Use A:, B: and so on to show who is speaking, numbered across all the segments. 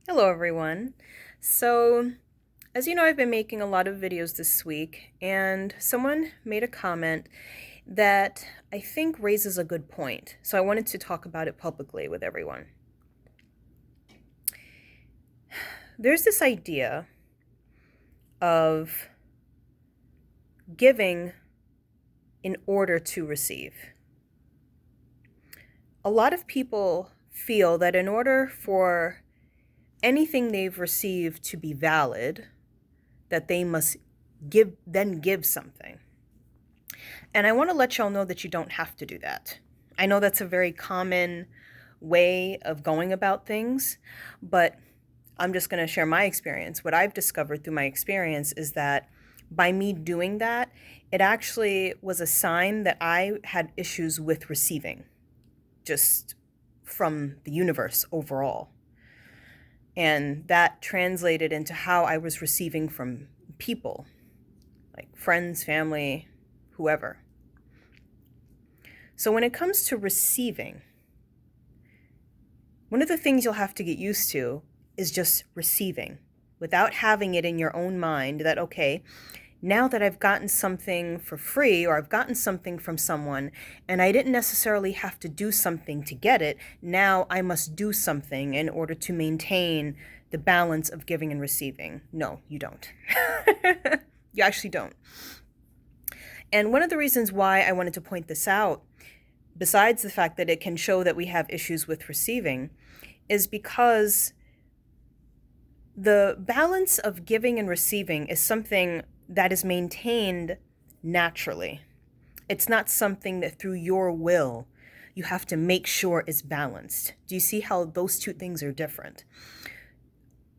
A: Hello, everyone. So, as you know, I've been making a lot of videos this week, and someone made a comment that I think raises a good point. So, I wanted to talk about it publicly with everyone. There's this idea of giving in order to receive. A lot of people feel that in order for anything they've received to be valid, that they must give something. And I want to let y'all know that you don't have to do that. I know that's a very common way of going about things, but I'm just going to share my experience. What I've discovered through my experience is that by me doing that, it actually was a sign that I had issues with receiving, just from the universe overall. And that translated into how I was receiving from people, like friends, family, whoever. So when it comes to receiving, one of the things you'll have to get used to is just receiving without having it in your own mind that, okay, now that I've gotten something for free or I've gotten something from someone and I didn't necessarily have to do something to get it, now I must do something in order to maintain the balance of giving and receiving. No, you don't. You actually don't. And one of the reasons why I wanted to point this out, besides the fact that it can show that we have issues with receiving, is because the balance of giving and receiving is something that is maintained naturally. It's not something that through your will you have to make sure is balanced. Do you see how those two things are different?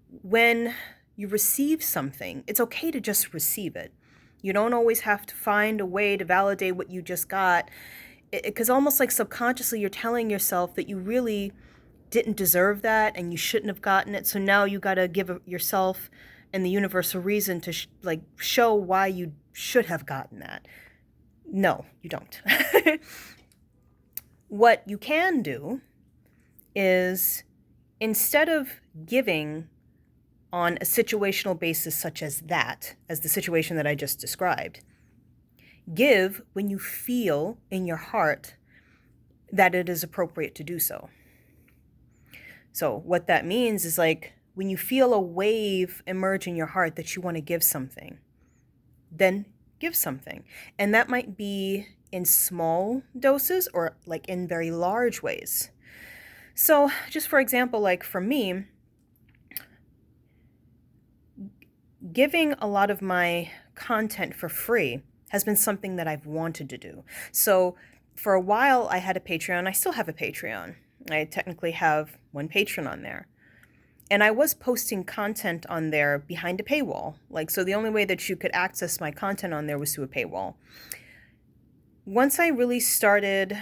A: When you receive something, it's okay to just receive it. You don't always have to find a way to validate what you just got, because almost like subconsciously you're telling yourself that you really didn't deserve that and you shouldn't have gotten it. So now you got to give yourself and the universe a reason to show why you should have gotten that. No, you don't. What you can do is, instead of giving on a situational basis such as that, as the situation that I just described, give when you feel in your heart that it is appropriate to do so. So what that means is, like, when you feel a wave emerge in your heart that you want to give something, then give something. And that might be in small doses or like in very large ways. So just for example, like for me, giving a lot of my content for free has been something that I've wanted to do. So for a while I had a Patreon. I still have a Patreon. I technically have one patron on there. And I was posting content on there behind a paywall. Like, so the only way that you could access my content on there was through a paywall. Once I really started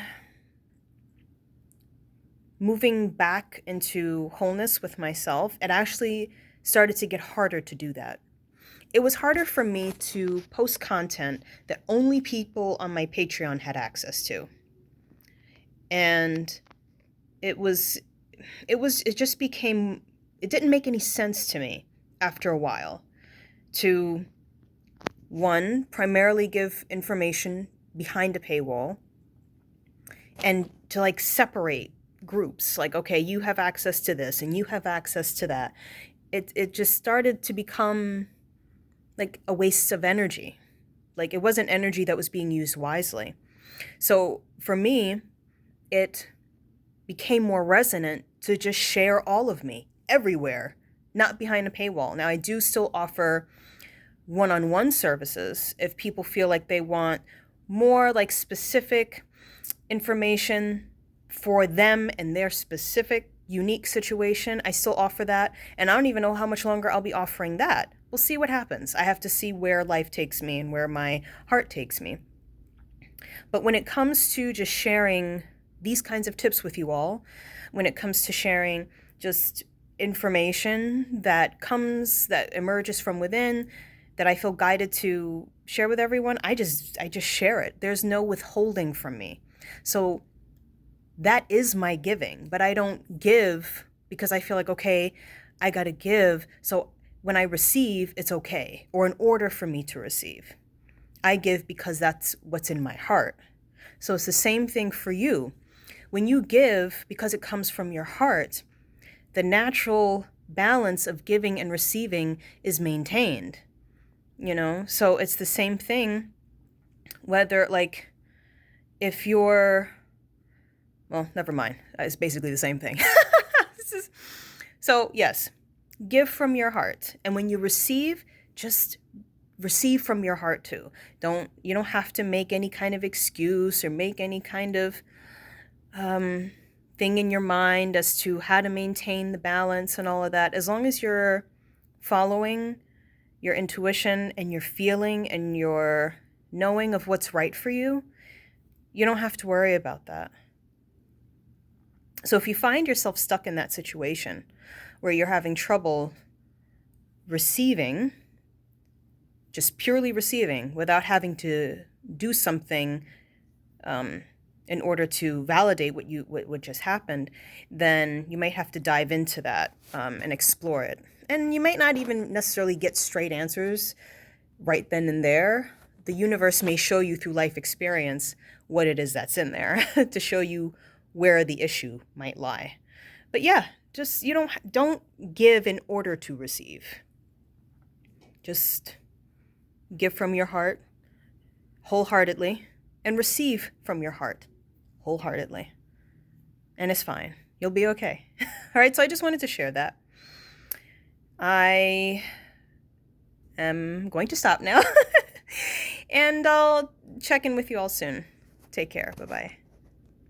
A: moving back into wholeness with myself, it actually started to get harder to do that. It was harder for me to post content that only people on my Patreon had access to. And it just became, it didn't make any sense to me after a while to, one, primarily give information behind a paywall, and to like separate groups, like, okay, you have access to this and you have access to that. It just started to become like a waste of energy. Like, it wasn't energy that was being used wisely. So for me, it became more resonant to just share all of me everywhere, not behind a paywall. Now, I do still offer one-on-one services if people feel like they want more like specific information for them and their specific unique situation. I still offer that, and I don't even know how much longer I'll be offering that. We'll see what happens. I have to see where life takes me and where my heart takes me. But when it comes to just sharing these kinds of tips with you all, when it comes to sharing just information that emerges from within, that I feel guided to share with everyone, I just share it. There's no withholding from me. So that is my giving, but I don't give because I feel like, okay, I got to give. So when I receive, it's okay, or in order for me to receive. I give because that's what's in my heart. So it's the same thing for you. When you give, because it comes from your heart, the natural balance of giving and receiving is maintained. So it's the same thing, whether like if you're, well, never mind. It's basically the same thing. So yes, give from your heart. And when you receive, just receive from your heart too. You don't have to make any kind of excuse or make any kind of thing in your mind as to how to maintain the balance and all of that. As long as you're following your intuition and your feeling and your knowing of what's right for you, you don't have to worry about that. So if you find yourself stuck in that situation where you're having trouble receiving, just purely receiving without having to do something in order to validate what just happened, then you might have to dive into that and explore it. And you might not even necessarily get straight answers right then and there. The universe may show you through life experience what it is that's in there to show you where the issue might lie. But yeah, just don't give in order to receive. Just give from your heart wholeheartedly and receive from your heart wholeheartedly. And it's fine. You'll be okay. All right, so I just wanted to share that. I am going to stop now. And I'll check in with you all soon. Take care. Bye-bye.